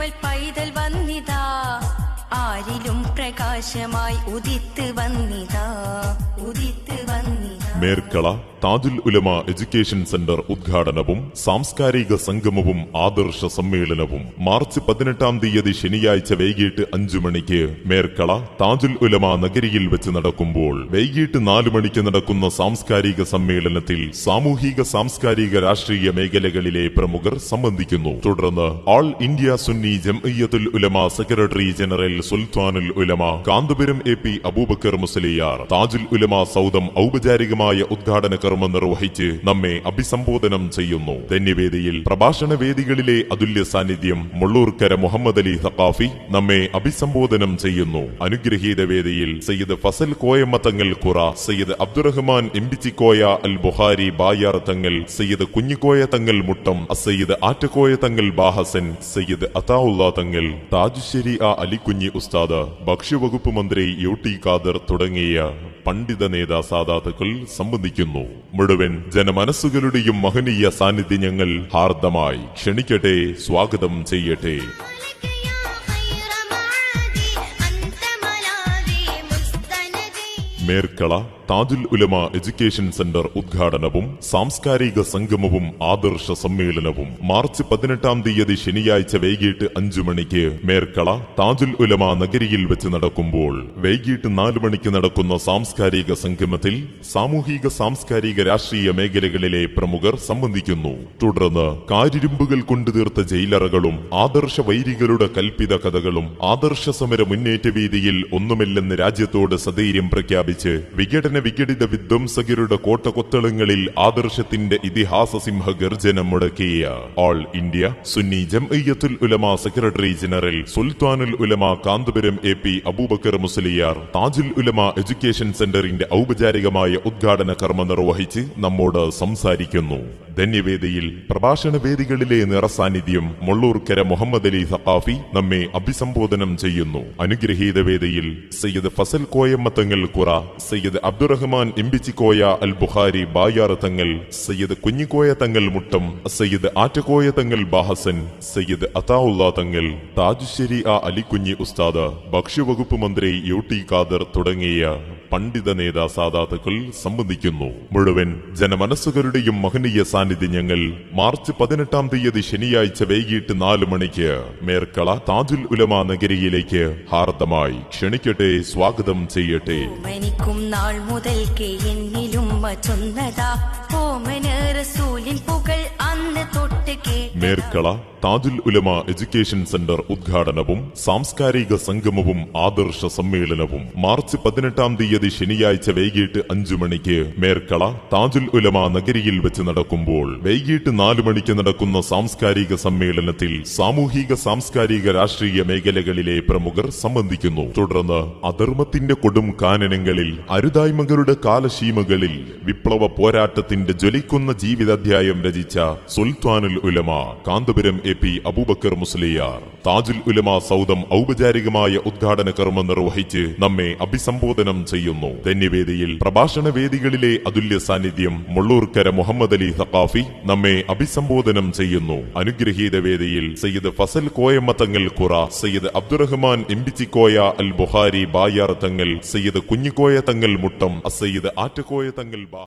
കമൽ പൈതൽ വന്നിതാ, ആരിലും പ്രകാശമായി ഉദിത്ത് വന്നിതാ, ഉദിത്ത് വന്നിതാ. മേർക്കള താജുൽ ഉലമ education centre ഉദ്ഘാടനവും സാംസ്കാരിക സംഗമവും ആദർശ സമ്മേളനവും മാർച്ച് 18 ശനിയാഴ്ച വൈകിട്ട് 5 മണിക്ക് മേർക്കള താജുൽ ഉലമ നഗരിയിൽ വെച്ച് നടക്കുമ്പോൾ വൈകിട്ട് 4 മണിക്ക് നടക്കുന്ന സാംസ്കാരിക സമ്മേളനത്തിൽ സാമൂഹിക സാംസ്കാരിക രാഷ്ട്രീയ മേഖലകളിലെ പ്രമുഖർ സംബന്ധിക്കുന്നു. തുടർന്ന് ഓൾ ഇന്ത്യ സുന്നി ജംഇയ്യത്തുൽ ഉലമ സെക്രട്ടറി ജനറൽ സുൽത്താനുൽ ഉലമ കാന്തപുരം AP അബൂബക്കർ മുസ്ലിയാർ താജുൽ ഉലമ സൗദം ഔപചാരികമായ ഉദ്ഘാടന കർമ്മം നിർവഹിച്ച് നമ്മെ അഭിസംബോധനം ചെയ്യുന്നു. ധന്യവേദിയിൽ പ്രഭാഷണ വേദികളിലെ അതുല്യ സാന്നിധ്യം മുള്ളൂർക്കര മുഹമ്മദ് അലി സഖാഫി നമ്മെ അഭിസംബോധനം ചെയ്യുന്നു. അനുഗ്രഹീത വേദിയിൽ സയ്യിദ് ഫസൽ കോയമ്മ തങ്ങൾ ഖുറ, സയ്യിദ് അബ്ദുറഹ്മാൻ എംബിച്ചിക്കോയ അൽ ബുഖാരി ബായാർ തങ്ങൾ, സയ്യിദ് കുഞ്ഞിക്കോയ തങ്ങൾ മുട്ടം, സയ്യിദ് ആറ്റക്കോയ തങ്ങൾ ബാഹസൻ, സയ്യിദ് അതാഉള്ള തങ്ങൾ, താജുശ്ശേരി അലിക്കുഞ്ഞി ഉസ്താദ്, ഭക്ഷ്യവകുപ്പ് മന്ത്രി UT ഖാദർ തുടങ്ങിയ പണ്ഡിത നേതാ സാദാത്തുക്കൾ സംബന്ധിക്കുന്നു. മുഴുവൻ ജനമനസ്സുകളുടെയും മഹനീയ സാന്നിധ്യം ഞങ്ങൾ ഹാർദമായി ക്ഷണിക്കട്ടെ, സ്വാഗതം ചെയ്യട്ടെ. മേർക്കള താജുൽ ഉലമ എഡ്യൂക്കേഷൻ സെന്റർ ഉദ്ഘാടനവും സാംസ്കാരിക സംഗമവും ആദർശ സമ്മേളനവും മാർച്ച് 18 ശനിയാഴ്ച വൈകിട്ട് 5 മണിക്ക് മേർക്കള താജുൽ ഉലമ നഗരിയിൽ വെച്ച് നടക്കുമ്പോൾ വൈകിട്ട് 4 മണിക്ക് നടക്കുന്ന സാംസ്കാരിക സംഗമത്തിൽ സാമൂഹിക സാംസ്കാരിക രാഷ്ട്രീയ മേഖലകളിലെ പ്രമുഖർ സംബന്ധിക്കുന്നു. തുടർന്ന് കാരിരുമ്പുകൾ കൊണ്ടുതീർത്ത ജയിലറകളും ആദർശ വൈരികളുടെ കൽപ്പിത കഥകളും ആദർശ സമര മുന്നേറ്റ വീതിയിൽ ഒന്നുമില്ലെന്ന് രാജ്യത്തോട് സധൈര്യം പ്രഖ്യാപിച്ച് വിഘടിത വിധ്വംസകരുടെ കോട്ടകൊത്തളങ്ങളിൽ ആദർശത്തിന്റെ ഇതിഹാസ സിംഹ ഗർജനം മുടക്കിയ ഓൾ ഇന്ത്യ സുന്നി ജംഇയ്യത്തുൽ ഉലമ സെക്രട്ടറി ജനറൽ സുൽത്താനുൽ ഉലമ കാന്തപുരം AP അബൂബക്കർ മുസ്ലിയാർ താജുൽ ഉലമ എഡ്യൂക്കേഷൻ സെന്ററിന്റെ ഔപചാരികമായ ഉദ്ഘാടന കർമ്മം നിർവഹിച്ച് നമ്മോട് സംസാരിക്കുന്നു. ധന്യവേദിയിൽ പ്രഭാഷണ വേദികളിലെ നിറസാന്നിധ്യം മുള്ളൂർക്കര മുഹമ്മദ് അലി സഖാഫി നമ്മെ അഭിസംബോധനം ചെയ്യുന്നു. അനുഗ്രഹീത വേദിയിൽ സയ്യിദ് ഫസൽ കോയമ്മ തങ്ങൾ ഖുറ, സയ്യിദ് അബ്ദുറഹ്മാൻ എംബിച്ചിക്കോയ അൽ ബുഖാരി ബായാർ തങ്ങൾ, സയ്യിദ് കുഞ്ഞിക്കോയ തങ്ങൾ മുട്ടം, സയ്യിദ് ആറ്റക്കോയ തങ്ങൾ ബാഹസൻ, സയ്യിദ് അതാഉള്ള തങ്ങൾ, താജുശ്ശേരി അലിക്കുഞ്ഞി ഉസ്താദ്, ഭക്ഷ്യവകുപ്പ് മന്ത്രി UT ഖാദർ തുടങ്ങിയ പണ്ഡിത നേതാ സാദാത്തുക്കൾ സംബന്ധിക്കുന്നു. മുഴുവൻ ജനമനസ്സുകളുടെയും മഹനീയ സാന്നിധ്യം ഞങ്ങൾ മാർച്ച് 18 ശനിയാഴ്ച വൈകിട്ട് 4 മണിക്ക് മേർക്കള താജുൽ ഉലമ നഗരിയിലേക്ക് ഹാർദമായി ക്ഷണിക്കട്ടെ, സ്വാഗതം ചെയ്യട്ടെ. നാൾ മുതൽക്കേ എന്നിലും ചൊന്നതാ ഓമന റസൂലിൻ പുകൾ അന്ന് തൊട്ട് മേർക്കള താജുൽ ഉലമ എഡ്യൂക്കേഷൻ സെന്റർ ഉദ്ഘാടനവും സാംസ്കാരിക സംഗമവും ആദർശ സമ്മേളനവും മാർച്ച് 18 ശനിയാഴ്ച വൈകിട്ട് 5 മണിക്ക് മേർക്കള താജുൽ ഉലമ നഗരിയിൽ വെച്ച് നടക്കുമ്പോൾ വൈകിട്ട് 4 മണിക്ക് നടക്കുന്ന സാംസ്കാരിക സമ്മേളനത്തിൽ സാമൂഹിക സാംസ്കാരിക രാഷ്ട്രീയ മേഖലകളിലെ പ്രമുഖർ സംബന്ധിക്കുന്നു. തുടർന്ന് അധർമ്മത്തിന്റെ കൊടും കാനനങ്ങളിൽ അരുതായ്മകളുടെ കാലശീമകളിൽ വിപ്ലവ പോരാട്ടത്തിന്റെ ജ്വലിക്കുന്ന ജീവിതാധ്യായം രചിച്ച സുൽത്താനുൽ ഉലമ കാന്തപുരം AP അബൂബക്കർ മുസ്ലിയാർ താജുൽ ഉലമ സൗദം ഔപചാരികമായ ഉദ്ഘാടന കർമ്മം നിർവഹിച്ച് നമ്മെ അഭിസംബോധനം ചെയ്യുന്നു. ധന്യവേദിയിൽ പ്രഭാഷണ വേദികളിലെ അതുല്യ സാന്നിധ്യം മുള്ളൂർക്കര മുഹമ്മദ് അലി സഖാഫി നമ്മെ അഭിസംബോധനം ചെയ്യുന്നു. അനുഗ്രഹീത വേദിയിൽ സയ്യിദ് ഫസൽ കോയമ്മ തങ്ങൾ ഖുറ, സയ്യിദ് അബ്ദുറഹ്മാൻ എംബിച്ചിക്കോയ അൽ ബുഖാരി ബായാർ തങ്ങൾ, സയ്യിദ് കുഞ്ഞിക്കോയ തങ്ങൾ മുട്ടം, സയ്യിദ് ആറ്റക്കോയ തങ്ങൾ